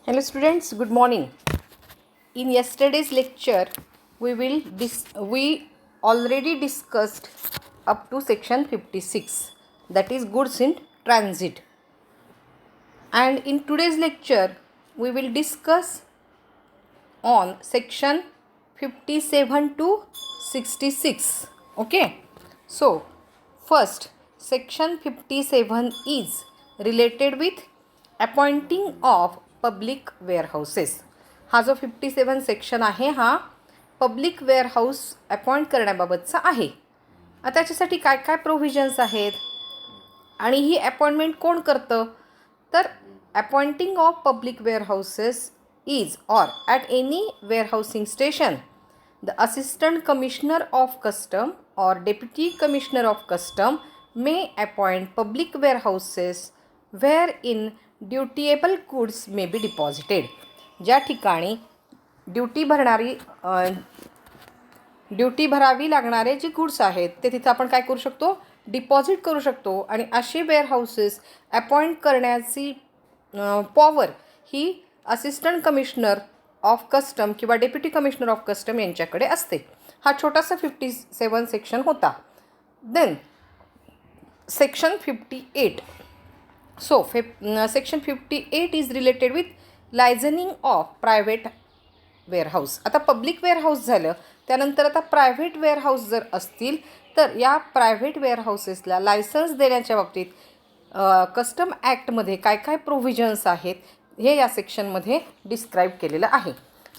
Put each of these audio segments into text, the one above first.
Hello students, good morning. In yesterday's lecture, we already discussed up to section 56, that is goods in transit. And in today's lecture, we will discuss on section 57 to 66. Okay. So, first, section 57 is related with appointing of public warehouses. हा जो 57 section आहे हा public warehouse appoint करण्याबाबतचा आहे. आता त्याच्यासाठी काय काय प्रोव्हिजन्स आहेत आणि ही अपॉइंटमेंट कोण करतं, तर appointing of public warehouses is or at any warehousing station the assistant commissioner of custom or deputy commissioner of custom may appoint public warehouses where in dutiable goods may be deposited. ज्या ठिकाणी duty भरावी लागणारे जे goods आहेत ते तिथं आपण काय करू शकतो, डिपॉझिट करू शकतो. आणि असे वेअरहाऊसेस अपॉइंट करण्याची पॉवर ही असिस्टंट कमिशनर ऑफ कस्टम किंवा डेप्युटी कमिशनर ऑफ कस्टम यांच्याकडे असते. हा छोटासा 57 सेक्शन होता. Then section 58. So, section 58 is related with licensing of private warehouse. आता पब्लिक वेअरहाऊस झालं, त्यानंतर आता प्रायव्हेट वेअरहाऊस जर असतील तर या प्रायव्हेट वेअरहाऊसेसला लायसन्स देण्याच्या बाबतीत कस्टम ॲक्टमध्ये काय काय प्रोव्हिजन्स आहेत हे या सेक्शनमध्ये डिस्क्राईब केलेलं आहे.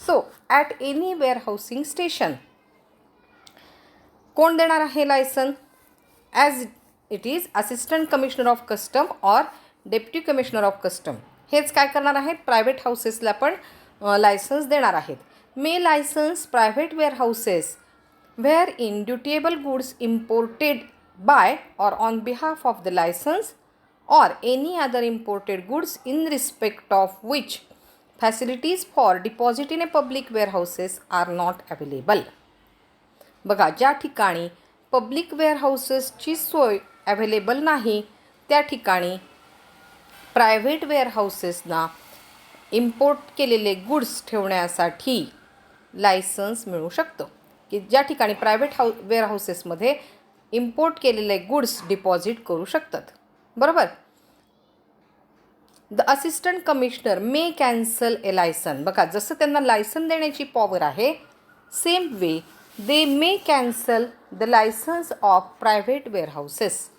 So at any warehousing station कोण देणार आहे licence, as it is assistant commissioner of custom or deputy commissioner of custom. हेच काय करणार आहे, प्रायव्हेट हाऊसेसला पण लायसन्स देणार आहेत. May license private warehouses where in dutiable goods imported by or on behalf of the license or any other imported goods in respect of which facilities for deposit in a public warehouses are not available. बघा, ज्या ठिकाणी public वेअरहाऊसेसची सोय available नाही त्या ठिकाणी private वेअरहाऊसेसना import केलेले goods ठेवण्यासाठी लायसन्स मिळू शकतं. की ज्या ठिकाणी प्रायव्हेट वेअरहाऊसेसमध्ये इम्पोर्ट केलेले गुड्स डिपॉझिट करू शकतात. बरोबर. The assistant commissioner may cancel a licence. बघा, जसं त्यांना लायसन देण्याची पॉवर आहे same way they may cancel the licence of private warehouses.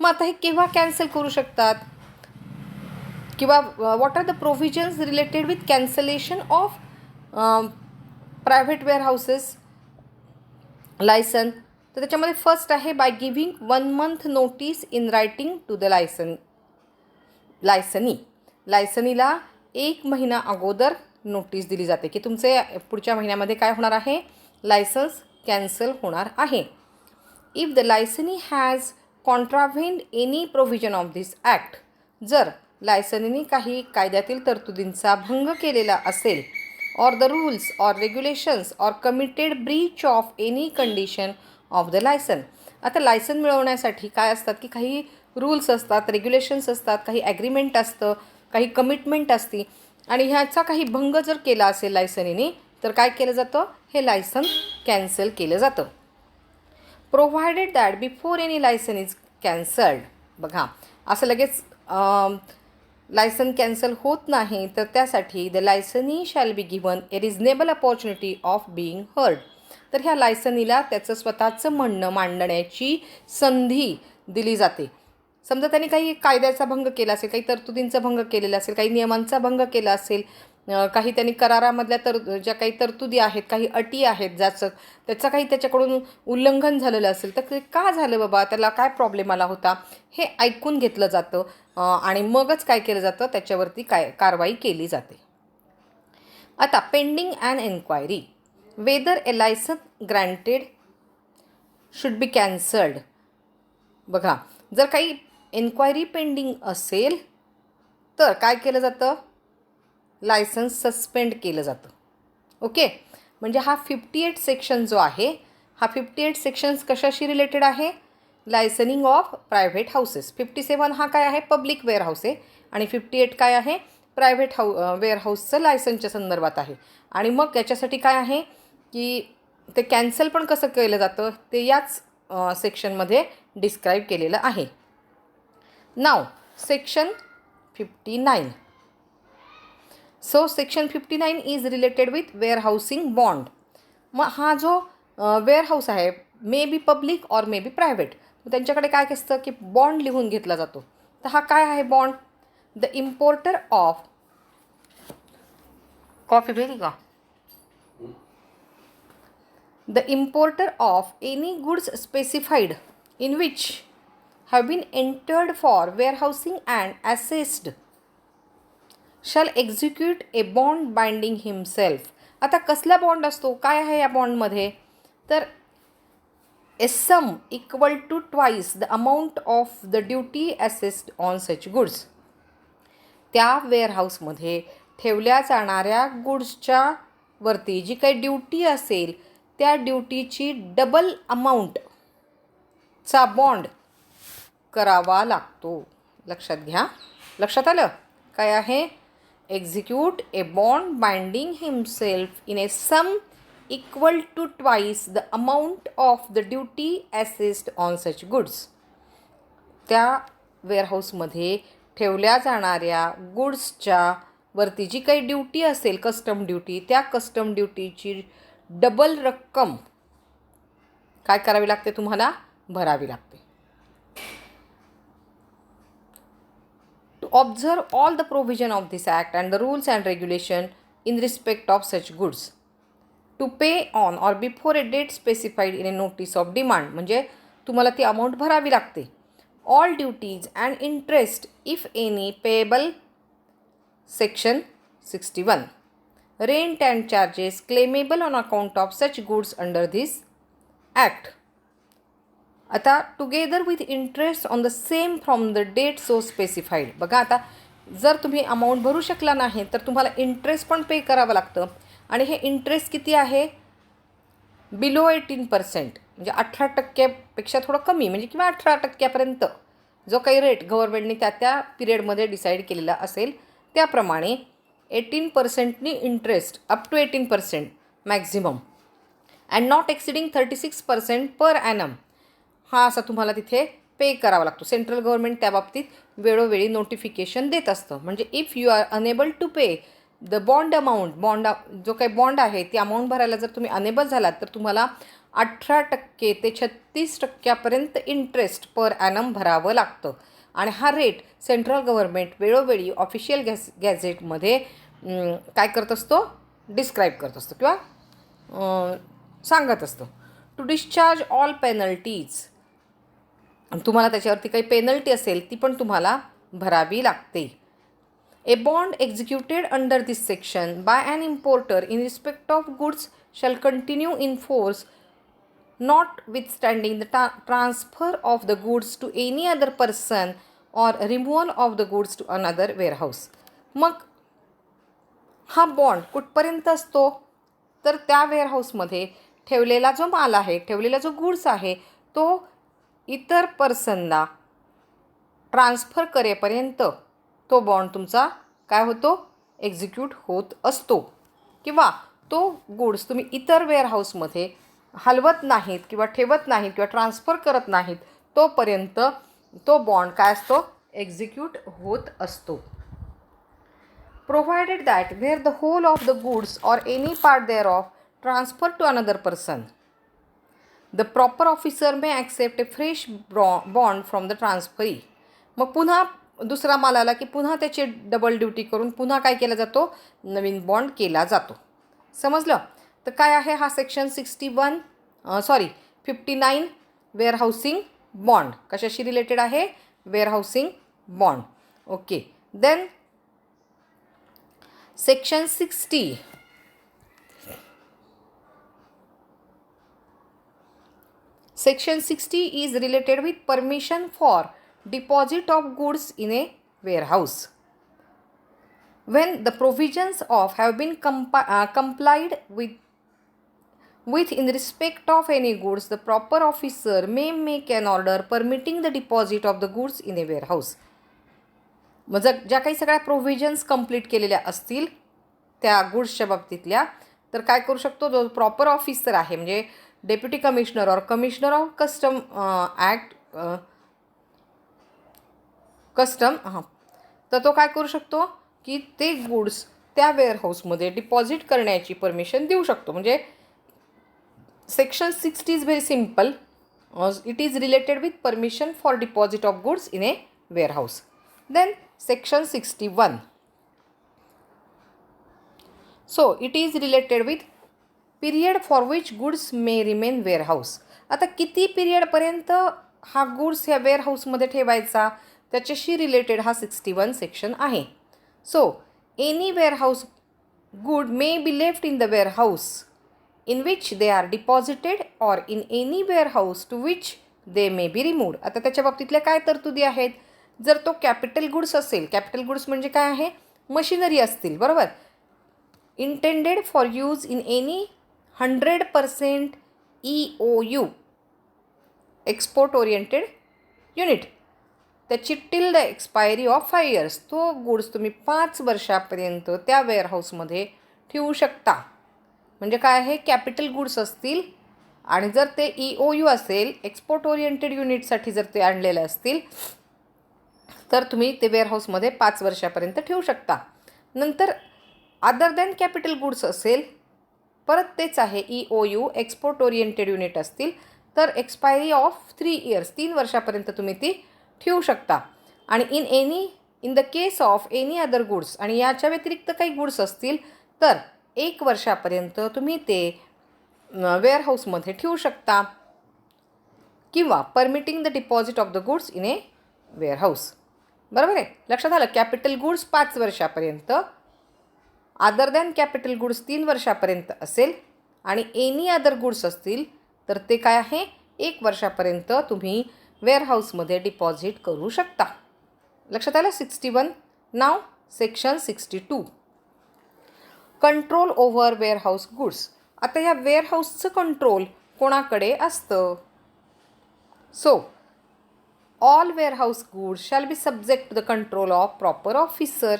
मग आता हे केव्हा कॅन्सल करू शकतात किंवा what are the provisions related with cancellation of private warehouses licence. तर त्याच्यामध्ये फर्स्ट आहे by giving 1 month notice in writing to the लायसनीला 1 महिना अगोदर नोटीस दिली जाते की तुमचे पुढच्या महिन्यामध्ये काय होणार आहे, लायसन्स कॅन्सल होणार आहे. If the licensee has contravened any provision of this act, जर लायसनीने काही कायद्यातील तरतुदींचा भंग केलेला असेल, or the rules or regulations or committed breach of any condition of the license. आता लायसन मिळवण्यासाठी काय असतात की काही रूल्स असतात, रेग्युलेशन्स असतात, काही ॲग्रीमेंट असतं, काही कमिटमेंट असते आणि ह्याचा काही भंग जर केला असेल लायसनीने तर काय केलं जातं, हे लायसन कॅन्सल केलं जातं. Provided that before any license is cancelled. बघा, असं लगेच लायसन कॅन्सल होत नाही तर त्यासाठी the licensee shall be given a reasonable opportunity of being heard. तर ह्या लायसनीला त्याचं स्वतःचं म्हणणं मांडण्याची संधी दिली जाते. समजा त्यांनी काही कायद्याचा भंग केला असेल, काही तरतुदींचा भंग केलेला असेल, काही नियमांचा भंग केला असेल, काही त्यांनी करारामधल्या ज्या काही तरतुदी आहेत, काही अटी आहेत त्याचं काही त्याच्याकडून उल्लंघन झालेलं असेल तर ते का झालं बाबा, त्याला काय प्रॉब्लेम आला होता हे ऐकून घेतलं जातं आणि मगच काय केलं जातं, त्याच्यावरती कारवाई केली जाते. आता pending and enquiry whether a licence granted should be cancelled. बघा, जर काही एन्क्वायरी पेंडिंग असेल तर काय केलं जातं, लायसन्स सस्पेंड केलं जातं. ओके, म्हणजे हा 58 सेक्शन जो आहे हा 58 सेक्शन्स कशाशी रिलेटेड आहे, लायसनिंग ऑफ प्रायव्हेट हाऊसेस. 57 हा काय आहे, पब्लिक वेअरहाऊस आहे आणि 58 काय आहे, प्रायव्हेट वेअरहाऊसचं लायसन्सच्या संदर्भात आहे. आणि मग याच्यासाठी काय आहे की ते कॅन्सल पण कसं केलं जातं ते याच सेक्शनमध्ये डिस्क्राईब केलेलं आहे. नाव section 59. So section 59 is related with warehousing bond. मग हा जो वेअरहाऊस आहे मे बी पब्लिक और मे बी प्रायव्हेट, त्यांच्याकडे काय असतं की बॉन्ड लिहून घेतला जातो. तर हा काय आहे bond? The importer of coffee भेली का the importer of any goods specified in which have been entered for warehousing and assessed shall execute a bond binding himself. आता कसला बॉन्ड असतो, काय आहे या बॉन्डमध्ये? तर a sum equal to twice the amount of the duty assessed on such goods. त्या वेअरहाऊसमध्ये ठेवल्या जाणाऱ्या गुड्सच्या वरती जी काही ड्युटी असेल त्या ड्युटीची डबल अमाऊंटचा बॉन्ड करावा लागतो. लक्षात घ्या. लक्षात आलं काय आहे? Execute a bond binding himself in a sum equal to twice the amount of the duty assessed on such goods. त्या वेअरहाऊसमध्ये ठेवल्या जाणाऱ्या गुड्सच्या वरती जी काही ड्युटी असेल कस्टम ड्युटी, त्या कस्टम ड्युटीची डबल रक्कम काय करावी लागते? तुम्हाला भरावी लागते. To observe all the provision of this act and the rules and regulation in respect of such goods. To pay on or before a date specified in a notice of demand. म्हणजे तुम्हाला ती amount भरावी लागते. All duties and interest if any payable. Section 61. Rent and charges claimable on account of such goods under this act. आता together with interest on the same from the date so specified. बघा आता जर तुम्ही amount भरू शकला नाही तर तुम्हाला इंटरेस्ट पण पे करावं लागतं. आणि हे इंटरेस्ट किती आहे? बिलो 18%, म्हणजे 18% थोडं कमी, म्हणजे किंवा 18% जो काही रेट गव्हर्नमेंटने त्या पिरियडमध्ये डिसाईड केलेला असेल त्याप्रमाणे 18% interest up to 18% maximum and not exceeding 36% per annum. हा असा तुम्हाला तिथे पे करावा लागतो. सेंट्रल गव्हर्नमेंट त्या बाबतीत वेळोवेळी नोटिफिकेशन देत असतं. म्हणजे if you are unable to pay the bond amount, जो काही बॉन्ड आहे ती अमाऊंट भरायला जर तुम्ही अनेबल झालात तर तुम्हाला 18% ते 36% इंटरेस्ट पर ॲनम भरावं लागतं. आणि हा रेट सेंट्रल गव्हर्नमेंट वेळोवेळी ऑफिशियल गॅझेटमध्ये काय करत असतो? डिस्क्राईब करत असतो किंवा सांगत असतो. To discharge all penalties. तुम्हाला त्याच्यावरती काही पेनल्टी असेल ती पण तुम्हाला भरावी लागते. A bond executed under this section by an importer in respect of goods shall continue in force notwithstanding the transfer of the goods to any other person or removal of the goods to another warehouse. मग हा bond कुठपर्यंत असतो? तर त्या वेअरहाऊसमध्ये ठेवलेला जो माल आहे, ठेवलेला जो गुड्स आहे तो इतर पर्सनला ट्रान्सफर करेपर्यंत तो बॉन्ड तुमचा काय होतो? एक्झिक्यूट होत असतो. किंवा तो गुड्स तुम्ही इतर वेअरहाऊसमध्ये हलवत नाहीत किंवा ठेवत नाहीत किंवा ट्रान्सफर करत नाहीत तोपर्यंत तो बॉन्ड काय असतो? एक्झिक्यूट होत असतो. Provided that where the whole of the goods or any part thereof transfer to another person the proper officer may accept a fresh bond from the transferee. मग पुन्हा दुसरा माल आला की पुन्हा त्याची डबल ड्युटी करून पुन्हा काय केला जातो? नवीन बॉन्ड केला जातो. समजलं? तर काय आहे हा सेक्शन 59 वेअरहाऊसिंग बॉन्ड. कशाशी रिलेटेड आहे? Warehousing bond. Okay. Then section 60. Section 60 is related with permission for deposit of goods in a warehouse. When the provisions of have been complied with in respect of any goods, the proper officer may make an order permitting the deposit of the goods in a warehouse. मग जर ज्या काही सगळ्या provisions complete केलेल्या असतील त्या गुड्सच्या बाबतीतल्या, तर काय करू शकतो, जो प्रॉपर ऑफिसर आहे म्हणजे डेप्युटी कमिशनर और commissioner of custom act custom तर तो काय करू शकतो की ते गुड्स त्या वेअरहाऊसमध्ये डिपॉझिट करण्याची परमिशन देऊ शकतो. म्हणजे section 60 is very simple. It is related with permission for deposit of goods in a warehouse. Then section 61. So it is related with period for which goods may remain warehouse. आता किती पिरियडपर्यंत हा goods ह्या वेअरहाऊसमध्ये ठेवायचा त्याच्याशी related हा 61 section आहे. So any warehouse good may be left in the warehouse in which they are deposited or in any warehouse to which they may be removed. आता त्याच्या बाबतीतल्या काय तरतुदी आहेत, जर तो कॅपिटल गुड्स असेल, कॅपिटल गुड्स म्हणजे काय आहे, मशिनरी असतील, बरोबर, intended for use in any 100% EOU export oriented unit, त्याची till the expiry of 5 years, तो गुड्स तुम्ही 5 वर्षापर्यंत त्या वेअरहाऊसमध्ये ठेवू शकता. म्हणजे काय आहे, कॅपिटल गुड्स असतील आणि जर ते EOU असेल, एक्सपोर्ट ओरिएंटेड युनिटसाठी जर ते आणलेले असतील तर तुम्ही ते वेअरहाऊसमध्ये 5 वर्षापर्यंत ठेवू शकता. नंतर अदर दॅन कॅपिटल गुड्स असेल, परत तेच आहे, EOU एक्सपोर्ट ओरिएंटेड युनिट असतील तर एक्सपायरी ऑफ 3 years, 3 वर्षापर्यंत तुम्ही ती ठेवू शकता. आणि in the case of any other goods, आणि याच्या व्यतिरिक्त काही गुड्स असतील तर 1 वर्षापर्यंत तुम्ही ते वेअरहाऊसमध्ये ठेवू शकता, किंवा permitting the deposit of the goods in a warehouse. बरोबर आहे, लक्षात आलं. कॅपिटल गुड्स 5 वर्षापर्यंत, अदर दॅन कॅपिटल गुड्स 3 वर्षापर्यंत असेल, आणि एनी अदर गुड्स असतील तर ते काय आहे, 1 वर्षापर्यंत तुम्ही वेअरहाऊसमध्ये डिपॉझिट करू शकता. लक्षात आलं. 61. नाव section 62, control over warehouse goods. आता या वेअरहाऊसचं कंट्रोल कोणाकडे असतं? So all warehouse goods shall be subject to the control of proper officer.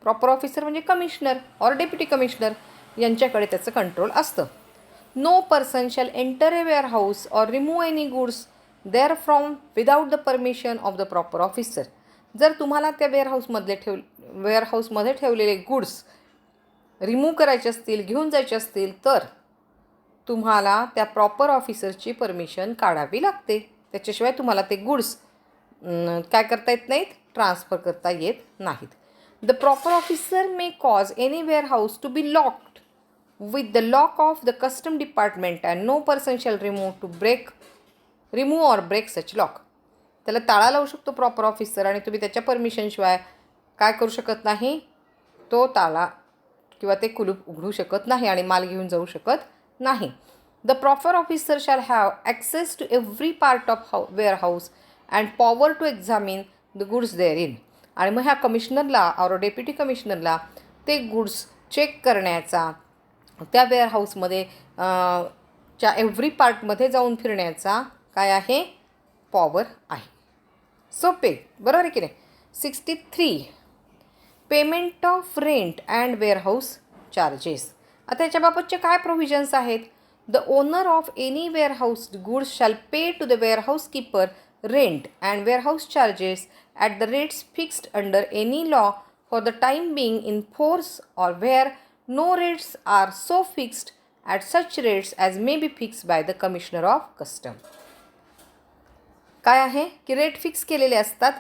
Proper officer म्हणजे कमिशनर ऑर डेप्युटी कमिशनर, यांच्याकडे त्याचं कंट्रोल असतं. No person shall enter a warehouse or remove any goods therefrom without the permission of the proper officer. जर तुम्हाला त्या वेअरहाऊसमध्ये ठेवलेले goods remove करायचे असतील, घेऊन जायचे असतील, तर तुम्हाला त्या प्रॉपर ऑफिसरची परमिशन काढावी लागते. त्याच्याशिवाय तुम्हाला ते गुड्स काय करता येत नाहीत, ट्रान्सफर करता येत नाहीत. The proper officer may cause any warehouse to be locked with the lock of the custom department and no person shall remove or break such lock. त्याला ताळा लावू शकतो प्रॉपर ऑफिसर, आणि तुम्ही त्याच्या परमिशनशिवाय काय करू शकत नाही, तो ताळा किंवा ते कुलूप उघडू शकत नाही आणि माल घेऊन जाऊ शकत नाही. The proper officer shall have access to every part of warehouse and power to examine the goods therein. आणि मग ह्या कमिशनरला और डेप्युटी कमिशनरला ते गुड्स चेक करण्याचा, त्या वेअरहाऊसमध्ये च्या एव्हरी पार्टमध्ये जाऊन फिरण्याचा काय आहे, पॉवर आहे. सोपे, बरोबर आहे की नाही. 63. Payment of rent and warehouse charges. आता याच्याबाबतचे काय प्रोव्हिजन्स आहेत? The owner of any warehouse goods shall pay to the warehouse keeper rent and warehouse charges at the rates fixed under any law for the time being in force, or where no rates are so fixed at such rates as may be fixed by the Commissioner of Custom. काय आहे की rate fix केलेले असतात,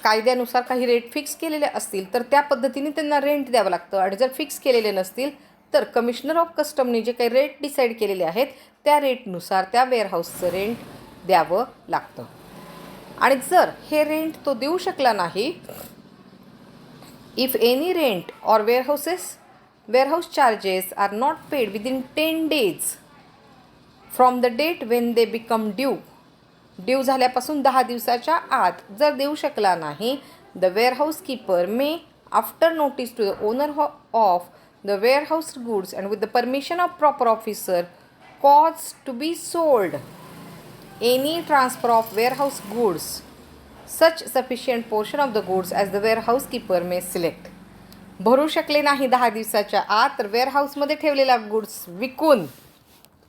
कायद्यानुसार काही rate fix केलेले असतील तर त्या पद्धतीने त्यांना रेंट द्यावं लागतं, आणि जर फिक्स केलेले नसतील तर कमिशनर ऑफ कस्टमने जे काही रेट डिसाईड केलेले आहेत त्या रेटनुसार त्या वेअरहाऊसचं रेंट द्यावं लागतं. आणि जर हे रेंट तो देऊ शकला नाही, if any rent or warehouse charges are not paid within 10 days from the date when they become due झाल्यापासून 10 दिवसाच्या आत जर देऊ शकला नाही, the warehouse keeper may after notice to the owner of the warehouse goods and with the permission of proper officer cause to be sold any transfer of warehouse goods such sufficient portion of the goods as the warehouse keeper may select. भरू शकले नाही 10 दिवसाच्या आत तर वेअरहाऊसमध्ये ठेवलेला goods विकून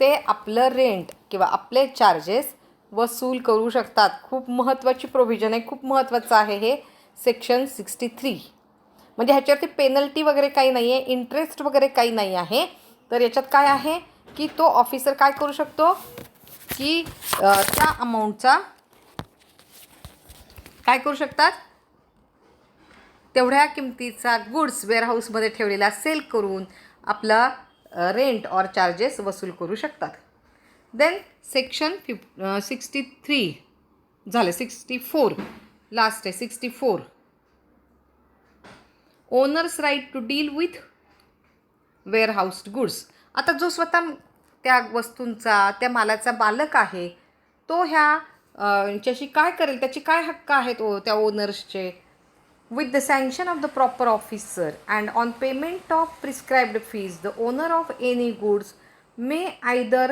ते आपलं रेंट किंवा आपले चार्जेस वसूल करू शकतात. खूप महत्त्वाची प्रोव्हिजन आहे, खूप महत्त्वाचं आहे हे सेक्शन 63. म्हणजे ह्याच्यावरती पेनल्टी वगैरे काही नाही आहे, इंटरेस्ट वगैरे काही नाही आहे. तर याच्यात काय आहे की तो ऑफिसर काय करू शकतो की त्या अमाऊंटचा काय करू शकतात, तेवढ्या किमतीचा गुड्स वेअरहाऊसमध्ये ठेवलेला सेल करून आपला रेंट ऑर चार्जेस वसूल करू शकतात. देन सेक्शन 63 झालं. 64 लास्ट आहे. 64 owner's right to deal with warehoused goods. आता जो स्वतः त्या वस्तूंचा त्या मालाचा मालक आहे तो ह्याच्याशी काय करेल, त्याचे काय हक्क आहेत त्या ओनर्सचे. With the sanction of the proper officer and on payment of prescribed fees, the owner of any goods may either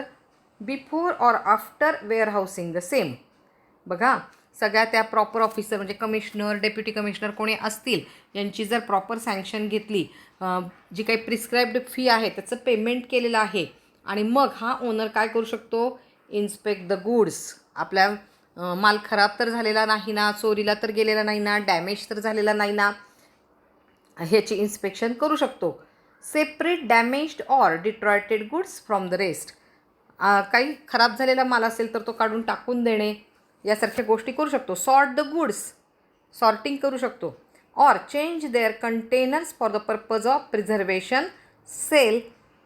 before or after warehousing the same. बघा, सगळ्या त्या प्रॉपर ऑफिसर म्हणजे कमिशनर, डेप्युटी कमिशनर कोणी असतील यांची जर proper sanction घेतली, जी काही प्रिस्क्राईब्ड फी आहे त्याचं पेमेंट केलेलं आहे आणि मग हा ओनर काय करू शकतो, इन्स्पेक्ट द गुड्स. आपल्या माल खराब तर झालेला नाही ना, चोरीला तर गेलेला नाही ना, डॅमेज तर झालेला नाही ना, ह्याची इन्स्पेक्शन करू शकतो. Separate damaged or deteriorated goods from the rest. काही खराब झालेला माल असेल तर तो काढून टाकून देणे यासारख्या गोष्टी करू शकतो. सॉर्ट द गुड्स, सॉर्टिंग करू शकतो. Or change their containers for the purpose of preservation, sale,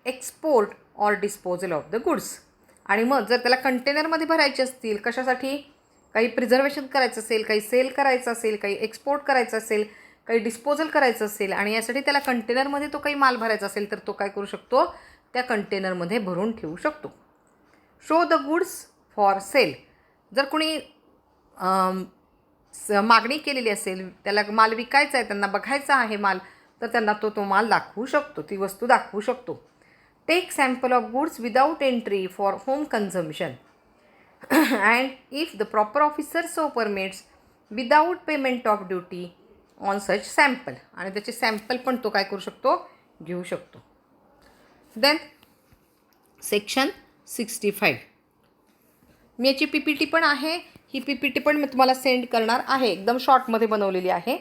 export or disposal of the goods. आणि मग जर त्याला कंटेनरमध्ये भरायचे असतील, कशासाठी, काही प्रिझर्वेशन करायचं असेल, काही सेल करायचं असेल, काही एक्सपोर्ट करायचं असेल, काही डिस्पोजल करायचं असेल आणि यासाठी त्याला कंटेनरमध्ये तो काही माल भरायचा असेल तर तो काय करू शकतो, त्या कंटेनरमध्ये भरून ठेवू शकतो. Show the goods for sale. जर कोणी मागणी केलेली असेल, त्याला माल विकायचा आहे, त्यांना बघायचा आहे माल, तर त्यांना तो माल दाखवू शकतो, ती वस्तू दाखवू शकतो. Take sample of goods without entry for home consumption and if the proper officer so permits without payment of duty on such sample. आणि त्याचे सॅम्पल पण तो काय करू शकतो, घेऊ शकतो. Then section 65. मी याची PPT पण आहे, ही PPT पण मी तुम्हाला सेंड करणार आहे, एकदम शॉर्टमध्ये बनवलेली आहे.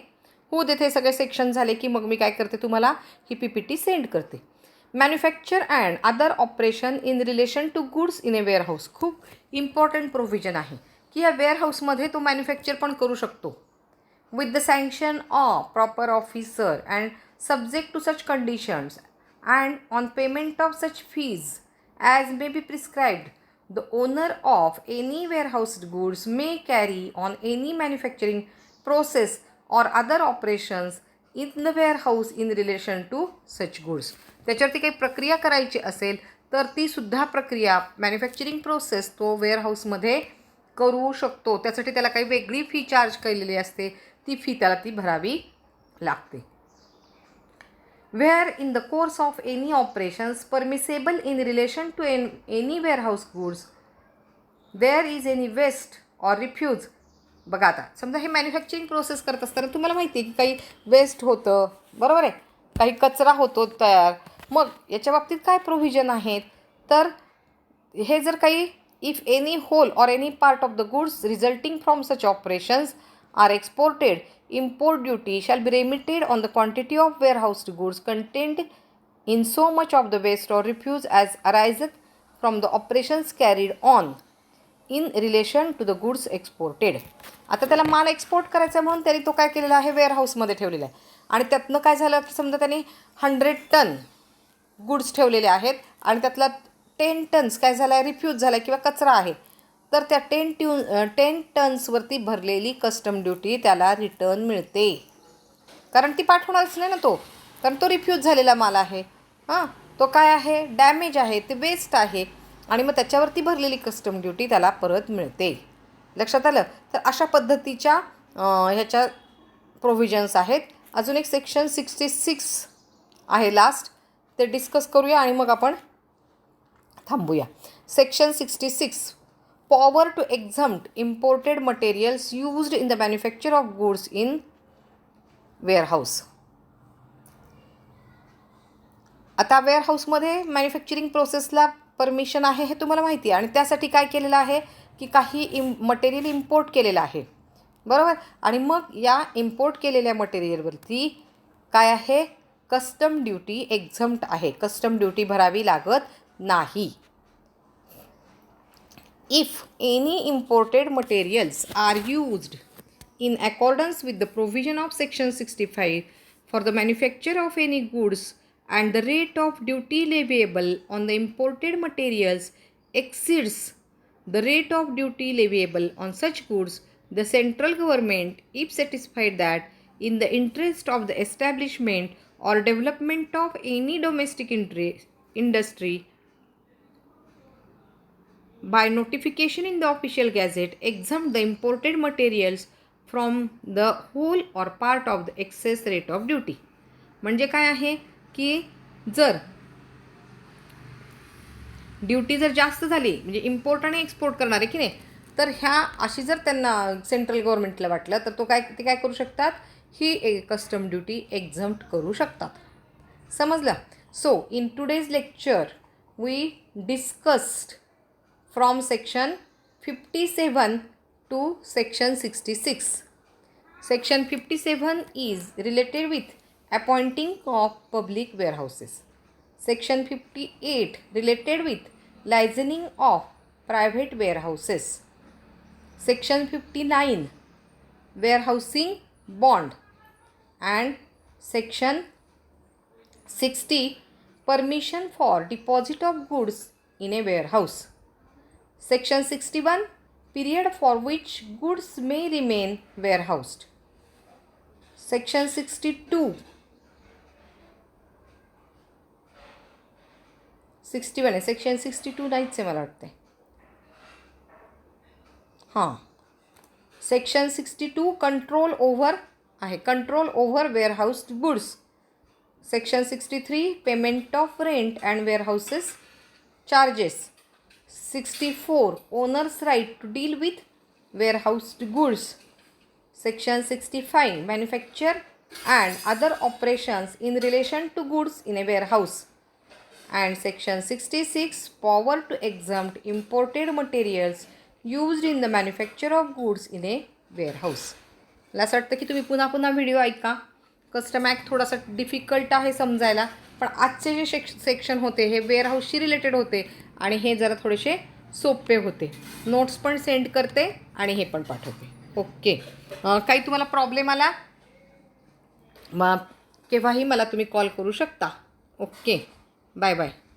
हो देते सगळे सेक्शन झाले की मग मी काय करते, तुम्हाला ही PPT सेंड करते. Manufacture and other operation in relation to goods in a warehouse. खूप इम्पॉर्टंट प्रोव्हिजन आहे की या वेअरहाऊसमध्ये तो मॅन्युफॅक्चर पण करू शकतो. With the sanction of proper officer and subject to such conditions and on payment of such fees as may be prescribed, the owner of any warehoused goods may carry on any manufacturing process or other operations in the warehouse in relation to such goods. त्याच्यावरती काही प्रक्रिया करायची असेल तर ती सुद्धा प्रक्रिया manufacturing process तो वेअरहाऊसमध्ये करू शकतो. त्यासाठी त्याला काही वेगळी फी चार्ज केलेली असते, ती फी त्याला भरावी लागते. Where in the course of any operations permissible in relation to any warehouse goods there is any waste or refuse. बघा आता समजा हे मॅन्युफॅक्चरिंग प्रोसेस करत असताना तुम्हाला माहिती आहे की काही वेस्ट होतं, बरोबर आहे, काही कचरा होतो तयार. मग याच्या बाबतीत काय प्रोव्हिजन आहेत, तर हे जर काही if any whole or any part of the goods resulting from such operations are exported, import duty shall be remitted on the quantity of warehoused goods contained in so much of the waste or refuse as arises from the operations carried on in relation to the goods exported. आता त्याला माल export करायचा म्हणून त्यांनी तो काय केलेला आहे, वेअरहाऊसमध्ये ठेवलेला आहे आणि त्यातनं काय झालं की समजा त्यांनी 100 टन गुड्स ठेवलेले आहेत आणि त्यातला 10 टन्स काय झाला आहे, रिफ्यूज झाला आहे किंवा कचरा आहे, तर त्या 10 टन्सवरती भरलेली कस्टम ड्युटी त्याला रिटर्न मिळते. कारण ती पाठवणारच नाही ना तो, कारण तो रिफ्यूज झालेला माल आहे, तो काय आहे, डॅमेज आहे, ते वेस्ट आहे आणि मग त्याच्यावरती भरलेली कस्टम ड्युटी त्याला परत मिळते. लक्षात आलं. तर अशा पद्धतीच्या ह्याच्या प्रोव्हिजन्स आहेत. अजून एक सेक्शन 66 आहे लास्ट, ते डिस्कस करूया आणि मग आपण थांबूया. Section 66 power to exempt imported materials used in the manufacture of goods in warehouse. आता वेअरहाऊसमध्ये मॅन्युफॅक्चरिंग प्रोसेसला परमिशन आहे हे तुम्हाला माहिती आहे, आणि त्यासाठी काय केलेलं आहे की काही मटेरियल इम्पोर्ट केलेलं आहे, बरोबर. आणि मग या इम्पोर्ट केलेल्या मटेरियलवरती काय आहे, कस्टम ड्युटी एक्झम्प्ट आहे, कस्टम ड्युटी भरावी लागत नाही. If any imported materials are used in accordance with the provision of section 65 for the manufacture of any goods and the rate of duty leviable on the imported materials exceeds the rate of duty leviable on such goods, the central government, if satisfied that in the interest of the establishment or development of any domestic industry, by notification in the official gazette, exempt the imported materials from the whole or part of the excess rate of duty. म्हणजे काय आहे की जर duty जर जास्त झाली, म्हणजे import आणि एक्सपोर्ट करणार आहे की नाही, तर ह्या अशी जर त्यांना सेंट्रल गव्हर्नमेंटला वाटलं तर ते काय करू शकतात, ही कस्टम ड्युटी एक्झम्प्ट करू शकतात. समजलं. So in today's lecture we discussed from section 57 to section 66. Section 57 is related with appointing of public warehouses. Section 58 related with licensing of private warehouses. Section 59 warehousing bond, and Section 60 permission for deposit of goods in a warehouse. Section 61 period for which goods may remain warehoused. Section 62 61 आहे, section 62 नाहीच आहे मला वाटते. हां, section 62 control over आहे, control over warehouse goods. Section 63 payment of rent and warehouses charges. 64 owners right to deal with warehoused goods. Section 65 manufacture and other operations in relation to goods in a warehouse. And Section 66 power to exempt imported materials used in the manufacture of goods in a warehouse. मला असं वाटतं की तुम्ही पुन्हा पुन्हा video ऐका. Custom act थोडासा difficult आहे समजायला, पण आजचे जे सेक्शन होते हे वेअरहाऊसशी रिलेटेड होते आणि हे जरा थोडेसे सोपे होते. नोट्स पण सेंड करते आणि हे पण पाठवते. ओके. काही तुम्हाला प्रॉब्लेम आला मग केव्हाही मला तुम्ही कॉल करू शकता. Okay, bye bye.